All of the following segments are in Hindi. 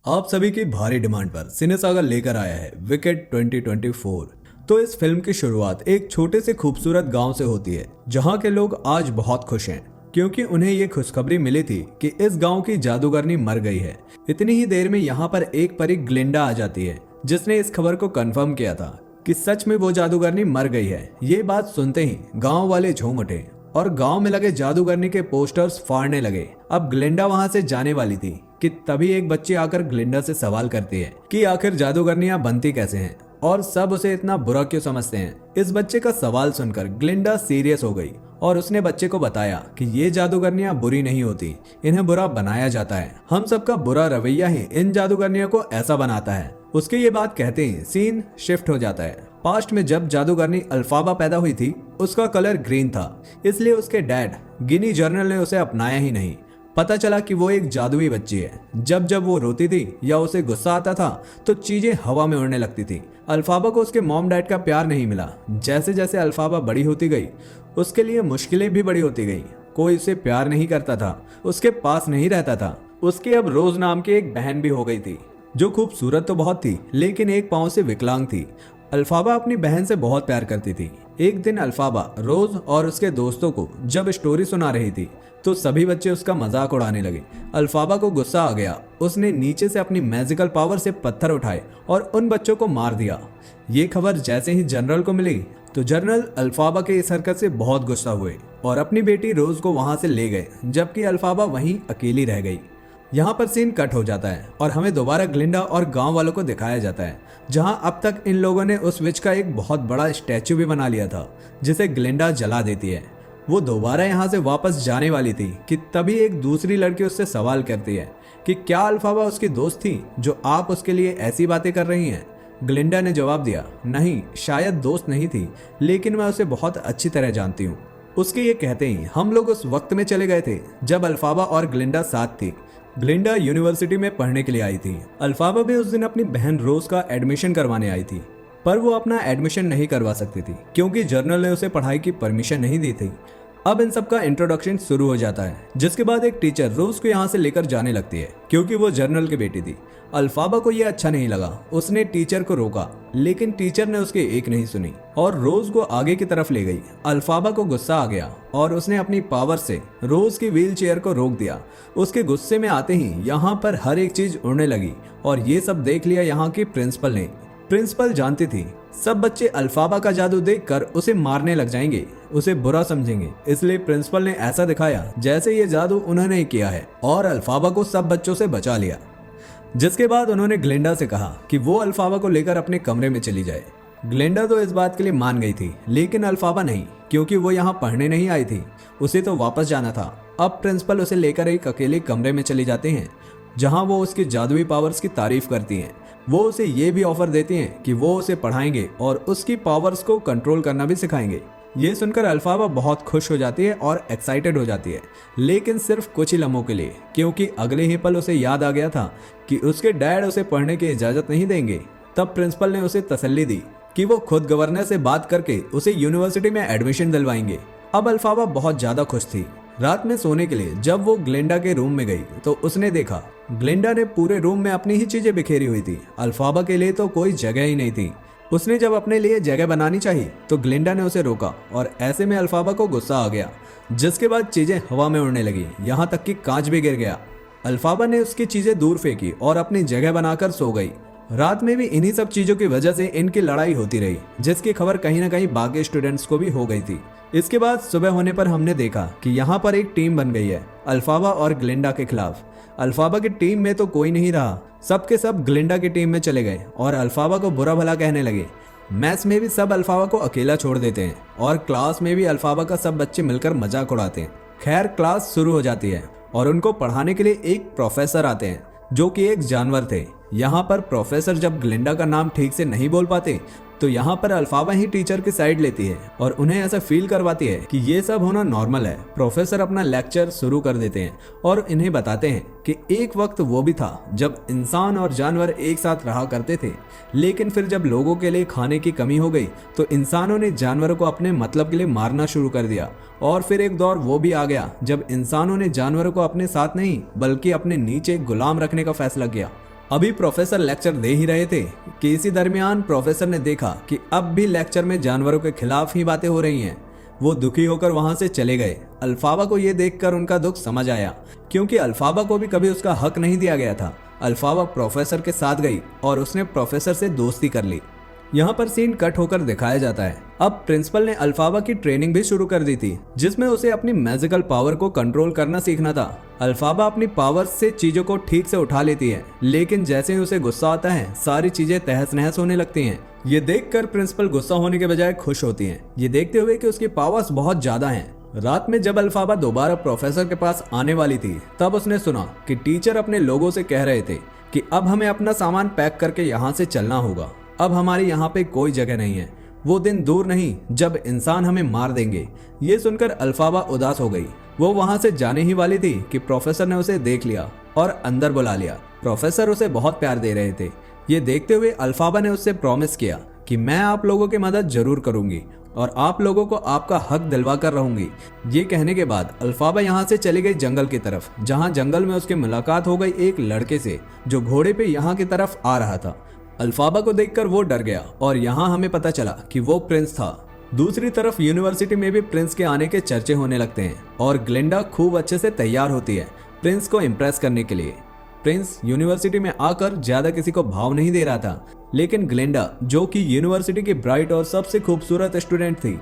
आप सभी की भारी डिमांड पर सिनेसागा लेकर आया है विकेट 2024। तो इस फिल्म की शुरुआत एक छोटे से खूबसूरत गांव से होती है, जहां के लोग आज बहुत खुश हैं क्योंकि उन्हें ये खुशखबरी मिली थी कि इस गांव की जादूगरनी मर गई है। इतनी ही देर में यहाँ पर एक परी ग्लिंडा आ जाती है, जिसने इस खबर को कंफर्म किया था कि सच में वो जादूगरनी मर गई है। ये बात सुनते ही गाँव वाले झूम उठे और गांव में लगे जादूगरनी के पोस्टर्स फाड़ने लगे। अब ग्लिंडा वहां से जाने वाली थी कि तभी एक बच्ची आकर ग्लिंडा से सवाल करती है कि आखिर जादूगरनियां बनती कैसे हैं और सब उसे इतना बुरा क्यों समझते हैं। इस बच्चे का सवाल सुनकर ग्लिंडा सीरियस हो गई और उसने बच्चे को बताया कि ये जादूगरनियां बुरी नहीं होती, इन्हें बुरा बनाया जाता है। हम सबका बुरा रवैया ही इन जादूगरनियों को ऐसा बनाता है। उसके ये बात कहते ही सीन शिफ्ट हो जाता है। पास्ट में जब जादूगरनी अल्फाबा पैदा हुई थी, उसका कलर ग्रीन था, इसलिए उसके डैड गिनी जर्नल ने उसे अपनाया ही नहीं। पता चला कि वो एक जादुई बच्ची है। जब जब वो रोती थी या उसे गुस्सा आता था तो चीजें हवा में उड़ने लगती थी। अल्फाबा को उसके मॉम डैड का प्यार नहीं मिला। जैसे जैसे अल्फाबा बड़ी होती गई, उसके लिए मुश्किलें भी बड़ी होती गई। कोई उसे प्यार नहीं करता था, उसके पास नहीं रहता था। उसकी अब रोज नाम की एक बहन भी हो गई थी, जो खूबसूरत तो बहुत थी लेकिन एक पाँव से विकलांग थी। अल्फाबा अपनी बहन से बहुत प्यार करती थी। एक दिन अल्फाबा रोज और उसके दोस्तों को जब स्टोरी सुना रही थी तो सभी बच्चे उसका मजाक उड़ाने लगे। अल्फाबा को गुस्सा आ गया। उसने नीचे से अपनी मैजिकल पावर से पत्थर उठाए और उन बच्चों को मार दिया। ये खबर जैसे ही जनरल को मिली तो जनरल अल्फाबा के इस हरकत से बहुत गुस्सा हुए और अपनी बेटी रोज को वहां से ले गए, जबकि अल्फाबा वहीं अकेली रह गई। यहाँ पर सीन कट हो जाता है और हमें दोबारा ग्लिंडा और गांव वालों को दिखाया जाता है, जहां अब तक इन लोगों ने उस विच का एक बहुत बड़ा स्टैचू भी बना लिया था, जिसे ग्लिंडा जला देती है। वो दोबारा यहाँ से वापस जाने वाली थी कि तभी एक दूसरी लड़की उससे सवाल करती है कि क्या अल्फाबा उसकी दोस्त थी जो आप उसके लिए ऐसी बातें कर रही हैं। ग्लिंडा ने जवाब दिया, नहीं, शायद दोस्त नहीं थी, लेकिन मैं उसे बहुत अच्छी तरह जानती हूँ। उसके ये कहते ही हम लोग उस वक्त में चले गए थे जब अल्फाबा और ग्लिंडा साथ थी। ग्लिंडा यूनिवर्सिटी में पढ़ने के लिए आई थी। अल्फाबा भी उस दिन अपनी बहन रोज का एडमिशन करवाने आई थी, पर वो अपना एडमिशन नहीं करवा सकती थी क्योंकि जर्नल ने उसे पढ़ाई की परमिशन नहीं दी थी। अब इन सब का इंट्रोडक्शन शुरू हो जाता है, जिसके बाद एक टीचर रोज को यहाँ से लेकर जाने लगती है क्योंकि वो जर्नल की बेटी थी। अल्फाबा को यह अच्छा नहीं लगा। उसने टीचर को रोका, लेकिन टीचर ने उसकी एक नहीं सुनी और रोज को आगे की तरफ ले गई। अल्फाबा को गुस्सा आ गया और उसने अपनी पावर से रोज की व्हील चेयर को रोक दिया। उसके गुस्से में आते ही यहाँ पर हर एक चीज उड़ने लगी और ये सब देख लिया यहाँ की प्रिंसिपल ने। प्रिंसिपल जानती थी सब बच्चे अल्फाबा का जादू देखकर उसे मारने लग जाएंगे, उसे बुरा समझेंगे, इसलिए प्रिंसिपल ने ऐसा दिखाया जैसे ये जादू उन्होंने ही किया है और अल्फाबा को सब बच्चों से बचा लिया। जिसके बाद उन्होंने ग्लिंडा से कहा कि वो अल्फाबा को लेकर अपने कमरे में चली जाए। ग्लिंडा तो इस बात के लिए मान गई थी, लेकिन अल्फाबा नहीं, क्योंकि वो यहाँ पढ़ने नहीं आई थी, उसे तो वापस जाना था। अब प्रिंसिपल उसे लेकर एक अकेले कमरे में चले जाते हैं, जहाँ वो उसकी जादुई पावर्स की तारीफ करती हैं। वो उसे ये भी ऑफर देती हैं कि वो उसे पढ़ाएंगे और उसकी पावर्स को कंट्रोल करना भी सिखाएंगे। ये सुनकर अल्फाबा बहुत खुश हो जाती है और एक्साइटेड हो जाती है, लेकिन सिर्फ कुछ ही लम्हों के लिए, क्योंकि अगले ही पल उसे याद आ गया था कि उसके डैड उसे पढ़ने की इजाज़त नहीं देंगे। तब प्रिंसिपल ने उसे तसल्ली दी कि वो खुद गवर्नर से बात करके उसे यूनिवर्सिटी में एडमिशन दिलवाएंगे। अब अल्फाबा बहुत ज़्यादा खुश थी। रात में सोने के लिए जब वो ग्लिंडा के रूम में गई तो उसने देखा ग्लिंडा ने पूरे रूम में अपनी ही चीजें बिखेरी हुई थी। अल्फाबा के लिए तो कोई जगह ही नहीं थी। उसने जब अपने लिए जगह बनानी चाहिए तो ग्लिंडा ने उसे रोका और ऐसे में अल्फाबा को गुस्सा आ गया, जिसके बाद चीजें हवा में उड़ने लगी, यहाँ तक कि कांच भी गिर गया। अल्फाबा ने उसकी चीजें दूर फेंकी और अपनी जगह बनाकर सो गई। रात में भी इन्हीं सब चीजों की वजह से इनकी लड़ाई होती रही, जिसकी खबर कहीं ना कहीं बाकी स्टूडेंट्स को भी हो गई थी। इसके बाद सुबह होने पर हमने देखा कि यहाँ पर एक टीम बन गई है अल्फाबा और ग्लिंडा के खिलाफ। अल्फाबा की टीम में तो कोई नहीं रहा, सब के सब ग्लिंडा की टीम में चले गए और अल्फाबा को बुरा भला कहने लगे। मैथ्स में भी सब अल्फाबा को अकेला छोड़ देते हैं और क्लास में भी अल्फाबा का सब बच्चे मिलकर मजाक उड़ाते हैं। खैर, क्लास शुरू हो जाती है और उनको पढ़ाने के लिए एक प्रोफेसर आते हैं, जो कि एक जानवर थे। यहाँ पर प्रोफेसर जब ग्लिंडा का नाम ठीक से नहीं बोल पाते तो यहाँ पर अल्फाबा ही टीचर की साइड लेती है और उन्हें ऐसा फील करवाती है कि ये सब होना नॉर्मल है। प्रोफेसर अपना लेक्चर शुरू कर देते हैं और इन्हें बताते हैं कि एक वक्त वो भी था जब इंसान और जानवर एक साथ रहा करते थे, लेकिन फिर जब लोगों के लिए खाने की कमी हो गई तो इंसानों ने जानवरों को अपने मतलब के लिए मारना शुरू कर दिया। और फिर एक दौर वो भी आ गया जब इंसानों ने जानवरों को अपने साथ नहीं बल्कि अपने नीचे गुलाम रखने का फैसला किया। अभी प्रोफेसर लेक्चर दे ही रहे थे कि इसी दरमियान प्रोफेसर ने देखा कि अब भी लेक्चर में जानवरों के खिलाफ ही बातें हो रही हैं। वो दुखी होकर वहां से चले गए। अल्फाबा को ये देखकर उनका दुख समझ आया, क्योंकि अल्फाबा को भी कभी उसका हक नहीं दिया गया था। अल्फाबा प्रोफेसर के साथ गई और उसने प्रोफेसर से दोस्ती कर ली। यहाँ पर सीन कट होकर दिखाया जाता है। अब प्रिंसिपल ने अल्फाबा की ट्रेनिंग भी शुरू कर दी थी, जिसमें उसे अपनी मैजिकल पावर को कंट्रोल करना सीखना था। अल्फाबा अपनी पावर से चीजों को ठीक से उठा लेती है, लेकिन जैसे ही उसे गुस्सा आता है सारी चीजें तहस नहस होने लगती हैं। ये देखकर प्रिंसिपल गुस्सा होने के बजाय खुश होती हैं, ये देखते हुए कि उसकी पावर्स बहुत ज्यादा हैं। रात में जब अल्फाबा दोबारा प्रोफेसर के पास आने वाली थी, तब उसने सुना कि टीचर अपने लोगों से कह रहे थे कि अब हमें अपना सामान पैक करके यहाँ से चलना होगा। अब हमारी यहाँ पे कोई जगह नहीं है। वो दिन दूर नहीं जब इंसान हमें मार देंगे। ये सुनकर अल्फाबा उदास हो गई। वो वहां से जाने ही वाली थी कि प्रोफेसर ने उसे देख लिया और अंदर बुला लिया। प्रोफेसर उसे बहुत प्यार दे रहे थे। ये देखते हुए अल्फाबा ने उससे प्रॉमिस किया कि मैं आप लोगों की मदद जरूर करूंगी और आप लोगों को आपका हक दिलवा कर रहूंगी। ये कहने के बाद अल्फाबा यहाँ से चली गई जंगल की तरफ, जहाँ जंगल में उसकी मुलाकात हो गई एक लड़के से जो घोड़े पे यहाँ की तरफ आ रहा था। अल्फाबा को देखकर वो डर गया और यहाँ हमें पता चला कि वो प्रिंस था। दूसरी तरफ यूनिवर्सिटी में भी प्रिंस के आने के चर्चे होने लगते हैं और ग्लिंडा खूब अच्छे से तैयार होती है प्रिंस को इम्प्रेस करने के लिए। प्रिंस यूनिवर्सिटी में आकर ज्यादा किसी को भाव नहीं दे रहा था, लेकिन ग्लिंडा जो कि यूनिवर्सिटी की ब्राइट और सबसे खूबसूरत स्टूडेंट थी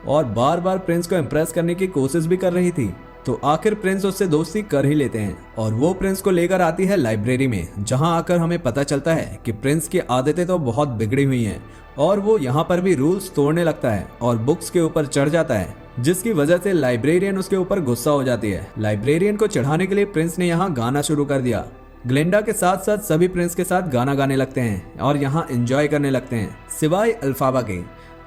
और बार बार प्रिंस को इम्प्रेस करने की कोशिश भी कर रही थी, तो आखिर प्रिंस उससे दोस्ती कर ही लेते हैं और वो प्रिंस को लेकर आती है लाइब्रेरी में, जहां आकर हमें पता चलता है कि प्रिंस की आदतें तो बहुत बिगड़ी हुई हैं और वो यहाँ पर भी रूल्स तोड़ने लगता है और बुक्स के ऊपर चढ़ जाता है, जिसकी वजह से लाइब्रेरियन उसके ऊपर गुस्सा हो जाती है। लाइब्रेरियन को चिढ़ाने के लिए प्रिंस ने यहाँ गाना शुरू कर दिया। ग्लिंडा के साथ साथ सभी प्रिंस के साथ गाना गाने लगते हैं और यहाँ एंजॉय करने लगते हैं, सिवाय अल्फाबा के।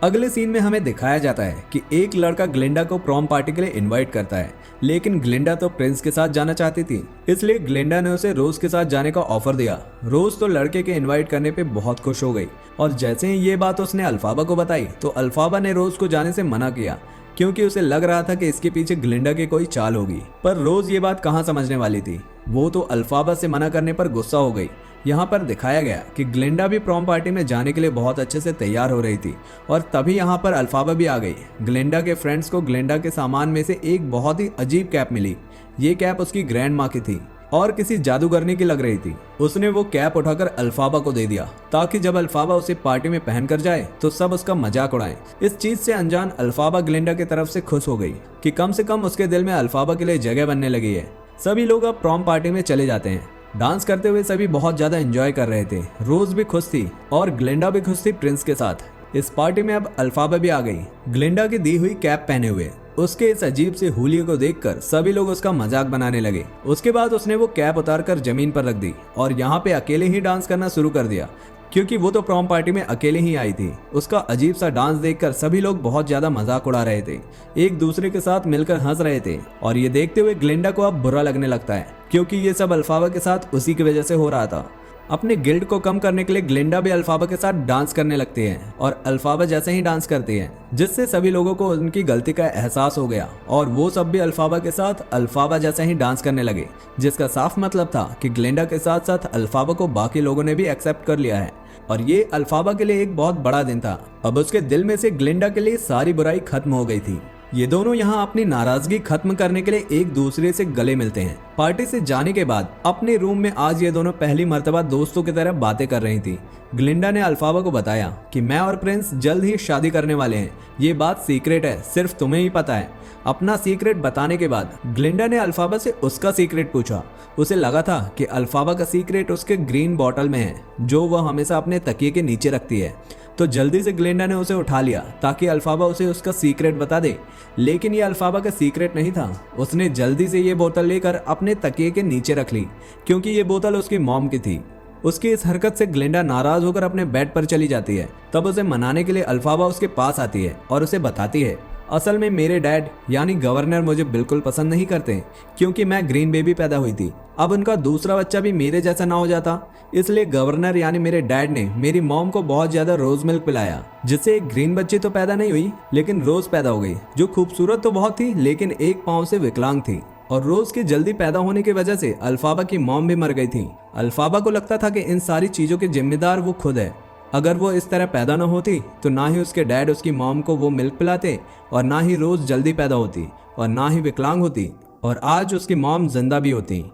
अगले सीन में हमें दिखाया जाता है कि एक लड़का ग्लिंडा को प्रॉम पार्टी के लिए इनवाइट करता है, लेकिन ग्लिंडा तो प्रिंस के साथ जाना चाहती थी, इसलिए ग्लिंडा ने उसे रोज के साथ जाने का ऑफर दिया। रोज तो लड़के के इनवाइट करने पे बहुत खुश हो गई और जैसे ही ये बात उसने अल्फाबा को बताई तो अल्फाबा ने रोज को जाने से मना किया, क्योंकि उसे लग रहा था कि इसके पीछे ग्लिंडा की कोई चाल होगी। पर रोज ये बात कहाँ समझने वाली थी, वो तो अल्फाबा से मना करने पर गुस्सा हो गई। यहाँ पर दिखाया गया कि ग्लिंडा भी प्रॉम पार्टी में जाने के लिए बहुत अच्छे से तैयार हो रही थी और तभी यहाँ पर अल्फाबा भी आ गई। ग्लिंडा के फ्रेंड्स को ग्लिंडा के सामान में से एक बहुत ही अजीब कैप मिली। ये कैप उसकी ग्रैंड माँ की थी और किसी जादूगरनी की लग रही थी। उसने वो कैप उठाकर अल्फाबा को दे दिया ताकि जब अल्फाबा उसे पार्टी में पहन कर जाए तो सब उसका मजाक उड़ाएं। इस चीज से अनजान अल्फाबा ग्लिंडा की तरफ से खुश हो गई कि कम से कम उसके दिल में अल्फाबा के लिए जगह बनने लगी है। सभी लोग अब प्रॉम पार्टी में चले जाते हैं। डांस करते हुए सभी बहुत ज्यादा एंजॉय कर रहे थे। रोज भी खुश थी और ग्लिंडा भी खुश थी प्रिंस के साथ। इस पार्टी में अब अल्फाबा भी आ गई, ग्लिंडा की दी हुई कैप पहने हुए। उसके इस अजीब से हुलिये को देखकर सभी लोग उसका मजाक बनाने लगे। उसके बाद उसने वो कैप उतारकर जमीन पर रख दी और यहाँ पे अकेले ही डांस करना शुरू कर दिया, क्योंकि वो तो प्रॉम पार्टी में अकेले ही आई थी। उसका अजीब सा डांस देखकर सभी लोग बहुत ज्यादा मजाक उड़ा रहे थे, एक दूसरे के साथ मिलकर हंस रहे थे और ये देखते हुए ग्लिंडा को अब बुरा लगने लगता है, क्योंकि ये सब अल्फाबा के साथ उसी की वजह से हो रहा था। अपने गिल्ट को कम करने के लिए ग्लिंडा भी अल्फाबा के साथ डांस करने लगती है और अल्फाबा जैसे ही डांस करती है, जिससे सभी लोगों को उनकी गलती का एहसास हो गया और वो सब भी अल्फाबा के साथ अल्फाबा जैसे ही डांस करने लगे, जिसका साफ मतलब था कि ग्लिंडा के साथ साथ अल्फाबा को बाकी लोगों ने भी एक्सेप्ट कर लिया है और ये अल्फाबा के लिए एक बहुत बड़ा दिन था। अब उसके दिल में से ग्लिंडा के लिए सारी बुराई खत्म हो गई थी। ये दोनों यहाँ अपनी नाराजगी खत्म करने के लिए एक दूसरे से गले मिलते हैं। पार्टी से जाने के बाद अपने रूम में आज ये दोनों पहली मर्तबा दोस्तों की तरह बातें कर रही थी। ग्लिंडा ने अल्फाबा को बताया कि मैं और प्रिंस जल्द ही शादी करने वाले हैं, ये बात सीक्रेट है, सिर्फ तुम्हें ही पता है। अपना सीक्रेट बताने के बाद ग्लिंडा ने अल्फाबा से उसका सीक्रेट पूछा। उसे लगा था कि अल्फाबा का सीक्रेट उसके ग्रीन बॉटल में है, जो वह हमेशा अपने तकिए के नीचे रखती है। तो जल्दी से ग्लिंडा ने उसे उठा लिया ताकि अल्फाबा उसे उसका सीक्रेट बता दे, लेकिन ये अल्फाबा का सीक्रेट नहीं था। उसने जल्दी से ये बोतल लेकर अपने तकिए के नीचे रख ली, क्योंकि ये बोतल उसकी मॉम की थी। उसकी इस हरकत से ग्लिंडा नाराज होकर अपने बेड पर चली जाती है। तब उसे मनाने के लिए अल्फाबा उसके पास आती है और उसे बताती है, असल में मेरे डैड यानी गवर्नर मुझे बिल्कुल पसंद नहीं करते, क्योंकि मैं ग्रीन बेबी पैदा हुई थी। अब उनका दूसरा बच्चा भी मेरे जैसा ना हो जाता, इसलिए गवर्नर यानी मेरे डैड ने मेरी मॉम को बहुत ज्यादा रोज मिल्क पिलाया, जिससे एक ग्रीन बच्ची तो पैदा नहीं हुई लेकिन रोज पैदा हो गई, जो खूबसूरत तो बहुत थी लेकिन एक पाँव से विकलांग थी। और रोज की जल्दी पैदा होने की वजह से अल्फाबा की मॉम भी मर गई थी। अल्फाबा को लगता था कि इन सारी चीजों के जिम्मेदार वो खुद है। अगर वो इस तरह पैदा न होती तो ना ही उसके डैड उसकी मॉम को वो मिल्क पिलाते, और ना ही रोज जल्दी पैदा होती, और ना ही विकलांग होती, और आज उसकी मॉम जिंदा भी होती।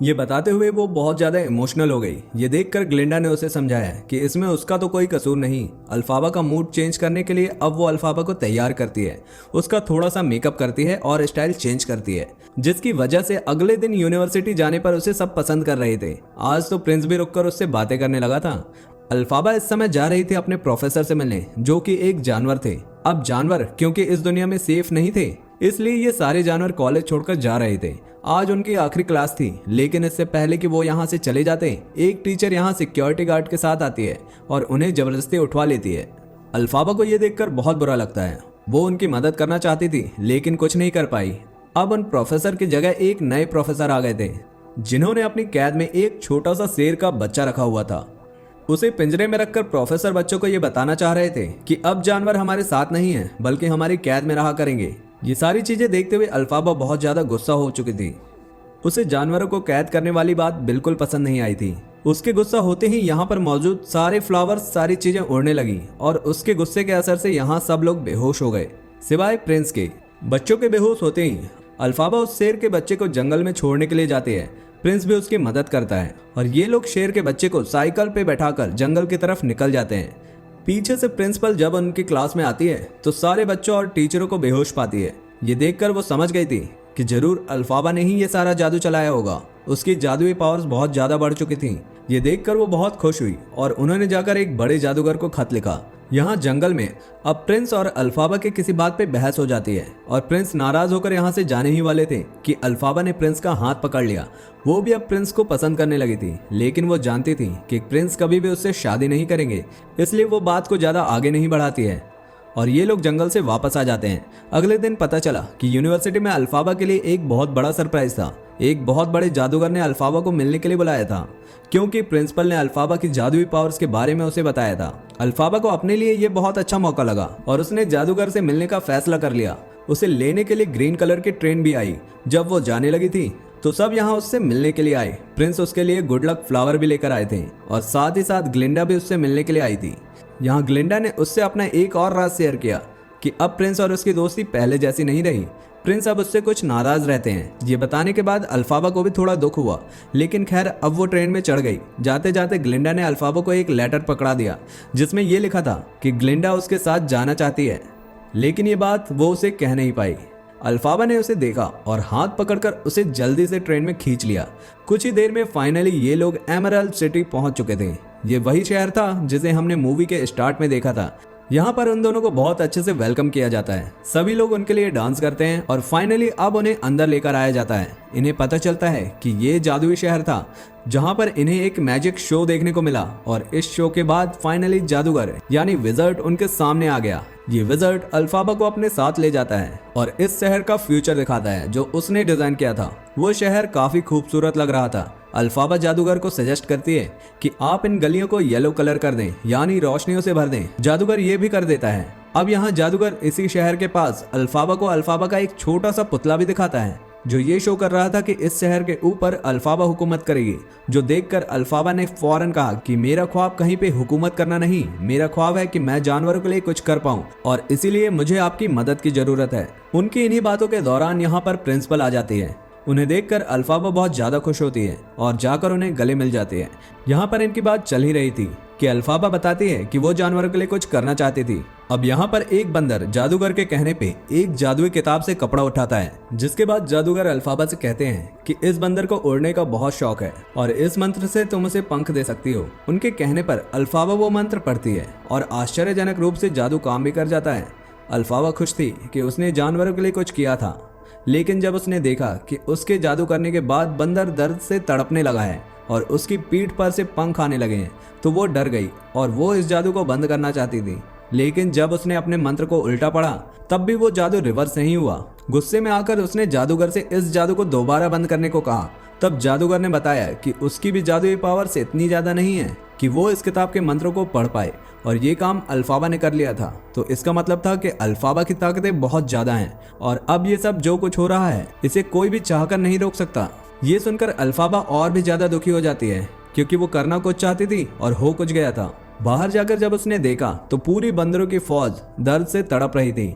ये बताते हुए वो बहुत ज़्यादा इमोशनल हो गई। ये देखकर ग्लिंडा ने उसे समझाया कि इसमें उसका तो कोई कसूर नहीं। अल्फाबा का मूड चेंज करने के लिए अब वो अल्फाबा को तैयार करती है, उसका थोड़ा सा मेकअप करती है और स्टाइल चेंज करती है, जिसकी वजह से अगले दिन यूनिवर्सिटी जाने पर उसे सब पसंद कर रहे थे। आज तो प्रिंस भी रुककर उससे बातें करने लगा था। अल्फाबा इस समय जा रही थी अपने प्रोफेसर से मिलने, जो कि एक जानवर थे। अब जानवर क्योंकि इस दुनिया में सेफ नहीं थे, इसलिए ये सारे जानवर कॉलेज छोड़कर जा रहे थे। आज उनकी आखिरी क्लास थी, लेकिन इससे पहले कि वो यहाँ से चले जाते, एक टीचर यहाँ सिक्योरिटी गार्ड के साथ आती है और उन्हें जबरदस्ती उठवा लेती है। अल्फाबा को ये देखकर बहुत बुरा लगता है। वो उनकी मदद करना चाहती थी, लेकिन कुछ नहीं कर पाई। अब उन प्रोफेसर की जगह एक नए प्रोफेसर आ गए थे, जिन्होंने अपनी कैद में एक छोटा सा शेर का बच्चा रखा हुआ था। उसे पिंजरे में रखकर प्रोफेसर बच्चों को ये बताना चाह रहे थे कि अब जानवर हमारे साथ नहीं है, बल्कि हमारी कैद में रहा करेंगे। ये सारी चीजें देखते हुए अल्फाबा बहुत ज्यादा गुस्सा हो चुकी थी। उसे जानवरों को कैद करने वाली बात बिल्कुल पसंद नहीं आई थी। उसके गुस्सा होते ही यहाँ पर मौजूद सारे फ्लावर्स, सारी चीजें उड़ने लगी, और उसके गुस्से के असर से यहाँ सब लोग बेहोश हो गए, सिवाय प्रिंस के। बच्चों के बेहोश होते ही अल्फाबा उस शेर के बच्चे को जंगल में छोड़ने के लिए जाते हैं। प्रिंस भी उसकी मदद करता है और ये लोग शेर के बच्चे को साइकिल पे बैठाकर जंगल की तरफ निकल जाते हैं। पीछे से प्रिंसिपल जब उनकी क्लास में आती है तो सारे बच्चों और टीचरों को बेहोश पाती है। ये देखकर वो समझ गई थी कि जरूर अल्फाबा ने ही ये सारा जादू चलाया होगा। उसकी जादुई पावर्स बहुत ज्यादा बढ़ चुकी थी। ये देखकर वो बहुत खुश हुई और उन्होंने जाकर एक बड़े जादूगर को खत लिखा। यहाँ जंगल में अब प्रिंस और अल्फाबा के किसी बात पे बहस हो जाती है और प्रिंस नाराज होकर यहाँ से जाने ही वाले थे कि अल्फाबा ने प्रिंस का हाथ पकड़ लिया। वो भी अब प्रिंस को पसंद करने लगी थी, लेकिन वो जानती थी कि प्रिंस कभी भी उससे शादी नहीं करेंगे, इसलिए वो बात को ज्यादा आगे नहीं बढ़ाती है। और ये लोग जंगल से वापस आ जाते हैं। अगले दिन पता चला कि यूनिवर्सिटी में अल्फाबा के लिए एक बहुत बड़ा सरप्राइज था। एक बहुत बड़े जादूगर ने अल्फाबा को मिलने के लिए बुलाया था, क्योंकि प्रिंसिपल ने अल्फाबा की जादुई पावर्स के बारे में उसे बताया था। अल्फाबा को अपने लिए ये बहुत अच्छा मौका लगा और उसने जादूगर से मिलने का फैसला कर लिया। उसे लेने के लिए ग्रीन कलर की ट्रेन भी आई। जब वो जाने लगी थी तो सब यहाँ उससे मिलने के लिए आए। प्रिंस उसके लिए गुड लक फ्लावर भी लेकर आए थे और साथ ही साथ ग्लिंडा भी उससे मिलने के लिए आई थी। यहाँ ग्लिंडा ने उससे अपना एक और राज शेयर किया कि अब प्रिंस और उसकी दोस्ती पहले जैसी नहीं रही। प्रिंस अब उससे कुछ नाराज रहते हैं। ये बताने के बाद अल्फाबा को भी थोड़ा दुख हुआ, लेकिन खैर अब वो ट्रेन में चढ़ गई। जाते जाते ग्लिंडा ने अल्फाबा को एक लेटर पकड़ा दिया, जिसमें ये लिखा था कि ग्लिंडा उसके साथ जाना चाहती है, लेकिन ये बात वो उसे कह नहीं पाई। अल्फाबा ने उसे देखा और हाथ पकड़कर उसे जल्दी से ट्रेन में खींच लिया। कुछ ही देर में फाइनली ये लोग एमराल्ड सिटी पहुंच चुके थे। ये वही शहर था जिसे हमने मूवी के स्टार्ट में देखा था। यहाँ पर उन दोनों को बहुत अच्छे से वेलकम किया जाता है। सभी लोग उनके लिए डांस करते हैं और फाइनली अब उन्हें अंदर लेकर आया जाता है। इन्हें पता चलता है कि ये जादुई शहर था जहाँ पर इन्हें एक मैजिक शो देखने को मिला, और इस शो के बाद फाइनली जादूगर यानी विजर्ड उनके सामने आ गया। ये विजर्ड अल्फाबा को अपने साथ ले जाता है और इस शहर का फ्यूचर दिखाता है जो उसने डिजाइन किया था। वो शहर काफी खूबसूरत लग रहा था। अल्फाबा जादूगर को सजेस्ट करती है कि आप इन गलियों को येलो कलर कर दें, यानी रोशनियों से भर दें। जादूगर ये भी कर देता है। अब यहाँ जादूगर इसी शहर के पास अल्फाबा को अल्फाबा का एक छोटा सा पुतला भी दिखाता है, जो ये शो कर रहा था कि इस शहर के ऊपर अल्फाबा हुकूमत करेगी। जो देखकर अल्फाबा ने फौरन कहा कि मेरा ख्वाब कहीं पे हुकूमत करना नहीं, मेरा ख्वाब है कि मैं जानवरों के लिए कुछ कर पाऊं, और इसीलिए मुझे आपकी मदद की जरूरत है। उनकी इन्हीं बातों के दौरान यहाँ पर प्रिंसिपल आ जाती है। उन्हें देखकर अल्फाबा बहुत ज्यादा खुश होती है और जाकर उन्हें गले मिल जाती है। यहाँ पर इनकी बात चल ही रही थी कि अल्फाबा बताती है कि वो जानवरों के लिए कुछ करना चाहती थी। अब यहाँ पर एक बंदर जादूगर के कहने पे एक जादुई किताब से कपड़ा उठाता है, जिसके बाद जादूगर अल्फाबा से कहते हैं कि इस बंदर को उड़ने का बहुत शौक है और इस मंत्र से तुम उसे पंख दे सकती हो। उनके कहने पर अल्फाबा वो मंत्र पढ़ती है और आश्चर्यजनक रूप से जादू काम भी कर जाता है। अल्फाबा खुश थी कि उसने जानवरों के लिए कुछ किया था, लेकिन जब उसने देखा कि उसके जादू करने के बाद बंदर दर्द से तड़पने लगा है और उसकी पीठ पर से पंख आने लगे हैं, तो वो डर गई और वो इस जादू को बंद करना चाहती थी। लेकिन जब उसने अपने मंत्र को उल्टा पढ़ा तब भी वो जादू रिवर्स नहीं हुआ। गुस्से में आकर उसने जादूगर से इस जादू को दोबारा बंद करने को कहा तब जादूगर ने बताया कि उसकी भी जादुई पावर्स इतनी ज्यादा नहीं है कि वो इस किताब के मंत्रों को पढ़ पाए, और ये काम अल्फाबा ने कर लिया था। तो इसका मतलब था कि अल्फाबा की ताकतें बहुत ज्यादा हैं और अब ये सब जो कुछ हो रहा है इसे कोई भी चाहकर नहीं रोक सकता। ये सुनकर अल्फाबा और भी ज्यादा दुखी हो जाती है क्योंकि वो करना कुछ चाहती थी और हो कुछ गया था। बाहर जाकर जब उसने देखा तो पूरी बंदरों की फौज दर्द से तड़प रही थी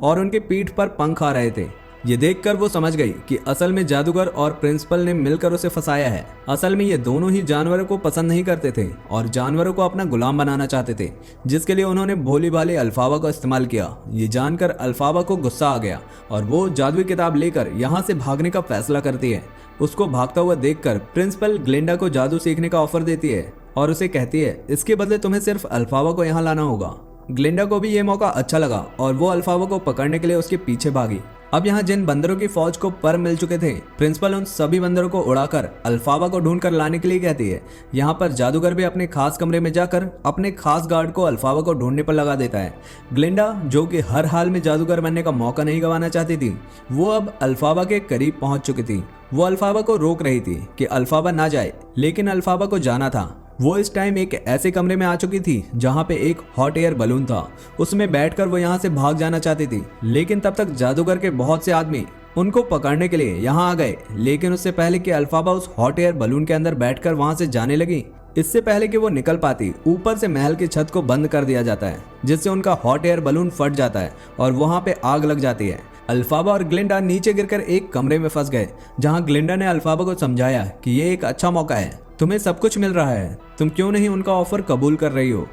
और उनके पीठ पर पंख आ रहे थे। ये देखकर वो समझ गई कि असल में जादूगर और प्रिंसिपल ने मिलकर उसे फंसाया है। असल में ये दोनों ही जानवरों को पसंद नहीं करते थे और जानवरों को अपना गुलाम बनाना चाहते थे, जिसके लिए उन्होंने भोली भाली अल्फाबा का इस्तेमाल किया। ये जानकर अल्फाबा को गुस्सा आ गया और वो जादुई किताब लेकर यहाँ से भागने का फैसला करती है। उसको भागता हुआ देखकर प्रिंसिपल ग्लिंडा को जादू सीखने का ऑफर देती है और उसे कहती है इसके बदले तुम्हें सिर्फ अल्फाबा को यहाँ लाना होगा। ग्लिंडा को भी ये मौका अच्छा लगा और वो अल्फाबा को पकड़ने के लिए उसके पीछे भागी। अब यहाँ जिन बंदरों की फौज को पर मिल चुके थे, प्रिंसिपल उन सभी बंदरों को उड़ाकर अल्फाबा को ढूंढ कर लाने के लिए कहती है। यहाँ पर जादूगर भी अपने खास कमरे में जाकर अपने खास गार्ड को अल्फाबा को ढूंढने पर लगा देता है। ग्लिंडा, जो कि हर हाल में जादूगर बनने का मौका नहीं गंवाना चाहती थी, वो अब अल्फाबा के करीब पहुंच चुकी थी। वो अल्फाबा को रोक रही थी कि अल्फाबा ना जाए, लेकिन अल्फाबा को जाना था। वो इस टाइम एक ऐसे कमरे में आ चुकी थी जहाँ पे एक हॉट एयर बलून था। उसमें बैठकर वो यहाँ से भाग जाना चाहती थी, लेकिन तब तक जादूगर के बहुत से आदमी उनको पकड़ने के लिए यहाँ आ गए। लेकिन उससे पहले कि अल्फाबा उस हॉट एयर बलून के अंदर बैठकर वहाँ से जाने लगी, इससे पहले कि वो निकल पाती, ऊपर से महल की छत को बंद कर दिया जाता है, जिससे उनका हॉट एयर बलून फट जाता है और वहाँ पे आग लग जाती है। अल्फाबा और ग्लिंडा नीचे गिरकर एक कमरे में फंस गए, जहाँ ग्लिंडा ने अल्फाबा को समझाया कि ये एक अच्छा मौका है, तुम्हें सब कुछ मिल रहा है, तुम क्यों नहीं उनका ऑफर कबूल कर रही हो।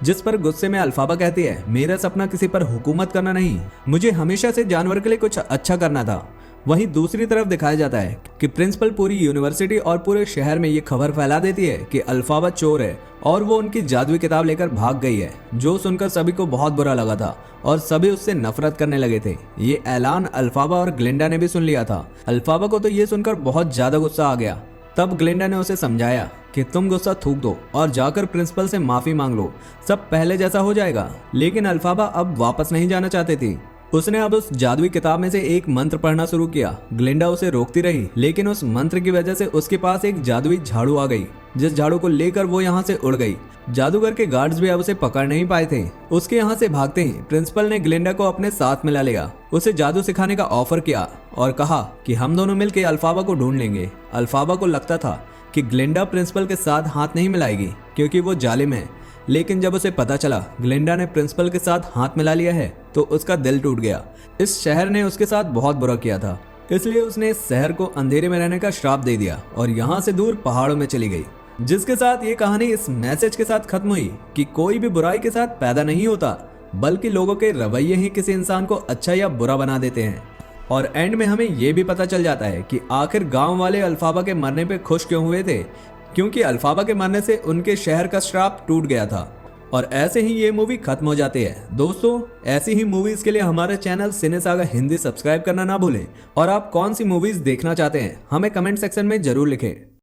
जिस पर गुस्से में अल्फाबा कहती है मेरा सपना किसी पर हुकूमत करना नहीं, मुझे हमेशा से जानवर के लिए कुछ अच्छा करना था। वहीं दूसरी तरफ दिखाया जाता है कि प्रिंसिपल पूरी यूनिवर्सिटी और पूरे शहर में ये खबर फैला देती है कि अल्फाबा चोर है और वो उनकी जादुई किताब लेकर भाग गई है, जो सुनकर सभी को बहुत बुरा लगा था और सभी उससे नफरत करने लगे थे। ये ऐलान अल्फाबा और ग्लिंडा ने भी सुन लिया था। अल्फाबा को तो ये सुनकर बहुत ज्यादा गुस्सा आ गया। तब ग्लिंडा ने उसे समझाया कि तुम गुस्सा थूक दो और जाकर प्रिंसिपल से माफी मांग लो, सब पहले जैसा हो जाएगा। लेकिन अल्फाबा अब वापस नहीं जाना चाहती थी। उसने अब उस जादुई किताब में से एक मंत्र पढ़ना शुरू किया। ग्लिंडा उसे रोकती रही, लेकिन उस मंत्र की वजह से उसके पास एक जादुई झाड़ू आ गई, जिस झाड़ू को लेकर वो यहाँ से उड़ गई। जादूगर के गार्ड्स भी अब उसे पकड़ नहीं पाए थे। उसके यहाँ से भागते ही प्रिंसिपल ने ग्लिंडा को अपने साथ मिला लिया, उसे जादू सिखाने का ऑफर किया और कहा कि हम दोनों मिलकर अल्फाबा को ढूंढ लेंगे। अल्फाबा को लगता था कि ग्लिंडा प्रिंसिपल के साथ हाथ नहीं मिलाएगी क्योंकि वो जालिम है, लेकिन जब उसे पता चला ग्लिंडा ने प्रिंसिपल के साथ हाथ मिला लिया है तो उसका दिल टूट गया। इस शहर ने उसके साथ बहुत बुरा किया था, इसलिए उसने इस शहर को अंधेरे में रहने का श्राप दे दिया और यहाँ से दूर पहाड़ों में चली गई। जिसके साथ ये कहानी इस मैसेज के साथ खत्म हुई कि कोई भी बुराई के साथ पैदा नहीं होता, बल्कि लोगों के रवैये ही किसी इंसान को अच्छा या बुरा बना देते हैं। और एंड में हमें ये भी पता चल जाता है कि आखिर गांव वाले अल्फाबा के मरने पे खुश क्यों हुए थे, क्योंकि अल्फाबा के मरने से उनके शहर का श्राप टूट गया था। और ऐसे ही ये मूवी खत्म हो जाती है। दोस्तों, ऐसी ही मूवीज के लिए हमारे चैनल सिने सागा हिंदी सब्सक्राइब करना ना भूलें और आप कौन सी मूवीज देखना चाहते हैं हमें कमेंट सेक्शन में जरूर लिखें।